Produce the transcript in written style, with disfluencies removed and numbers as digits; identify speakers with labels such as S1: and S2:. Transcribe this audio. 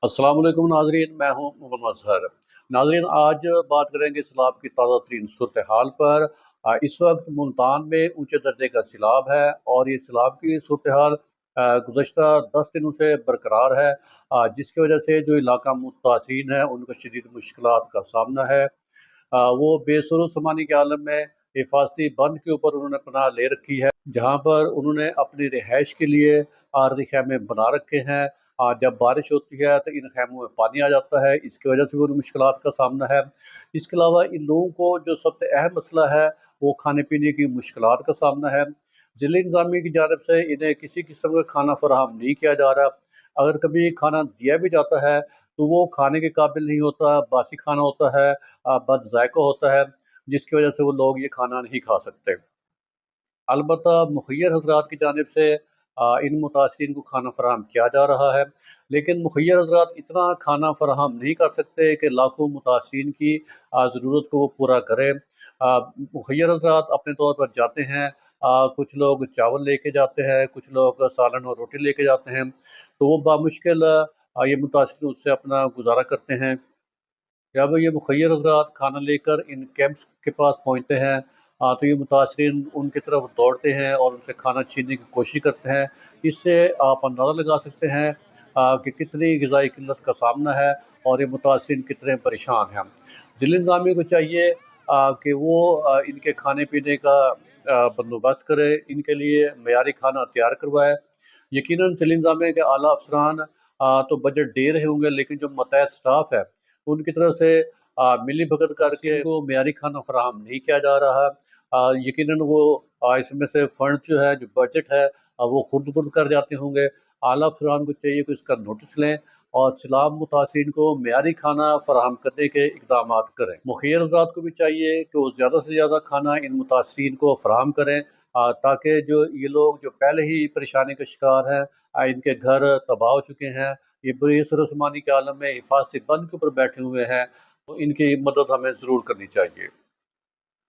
S1: अस्सलाम वालेकुम नाजरीन, मैं हूँ मोहम्मद मजहर। नाजरीन, आज बात करेंगे सैलाब की ताज़ा तरीन सूरत हाल पर। इस वक्त मुल्तान में ऊंचे दर्जे का सैलाब है और ये सैलाब की सूरत हाल गुज़श्ता 10 दिनों से बरकरार है, जिसकी वजह से जो इलाका मुतासिरीन है उनको शदीद मुश्किलात का सामना है। वो बेसुरो समानी के आलम में हिफाजती बंद के ऊपर उन्होंने पनाह ले रखी है, जहाँ पर उन्होंने अपनी रिहाइश के लिए आरजी खैमे बना रखे हैं। जब बारिश होती है तो इन खैमों में पानी आ जाता है, इसकी वजह से भी उन्हें मुश्किलात का सामना है। इसके अलावा इन लोगों को जो सबसे अहम मसला है वो खाने पीने की मुश्किलात का सामना है। ज़िला इंतज़ामिया की जानब से इन्हें किसी किस्म का खाना फराहम नहीं किया जा रहा। अगर कभी खाना दिया भी जाता है तो वो खाने के काबिल नहीं होता, बासी खाना होता है, बद जायका होता है, जिसकी वजह से वो लोग ये खाना नहीं खा सकते। अलबत्ता मुखय्यर हज़रात की जानिब से इन मुतासिरीन को खाना फ़राहम किया जा रहा है, लेकिन मुखय्यर हज़रात इतना खाना फ़राहम नहीं कर सकते कि लाखों मुतासिरीन की ज़रूरत को वो पूरा करें। मुखय्यर हज़रात अपने तौर पर जाते हैं, कुछ लोग चावल लेके जाते हैं, कुछ लोग सालन और रोटी लेके जाते हैं, तो वो बामुश्किल ये मुतासिरीन उससे अपना गुज़ारा करते हैं। जब ये मुखय्यर हज़रात खाना लेकर इन कैंप्स के पास पहुँचते हैं, तो ये मुतासरीन उनकी तरफ दौड़ते हैं और उनसे खाना छीनने की कोशिश करते हैं। इससे आप अंदाज़ा लगा सकते हैं कि कितनी ग़िज़ाई किल्लत का सामना है और ये मुतासरीन कितने परेशान हैं। ज़िला इंतज़ामिया को चाहिए कि वो इनके खाने पीने का बंदोबस्त करे, इनके लिए मयारी खाना तैयार करवाए। यकीनन ज़िला इंतज़ामिया के आला अफ़सरान तो बजट दे रहे होंगे, लेकिन जो मतैस स्टाफ है उनकी तरफ से मिली भगत करके को मयारी खाना फराहम नहीं किया जा रहा। यकीनन वो इसमें से फंड जो है, जो बजट है, वो खुद बुर्द कर जाते होंगे। आला अफसरान को चाहिए कि इसका नोटिस लें और सैलाब मुतासिरीन को मयारी खाना फराहम करने के इकदाम करें। मुखियर हज़रात को भी चाहिए कि वो ज़्यादा से ज़्यादा खाना इन मुतासिरीन को फराहम करें, ताकि जो ये लोग जो पहले ही परेशानी का शिकार हैं, इनके घर तबाह हो चुके हैं, ये बुरी सरोसमानी के आलम में हिफाजती बंद के ऊपर बैठे हुए हैं, तो इनकी मदद हमें ज़रूर करनी चाहिए।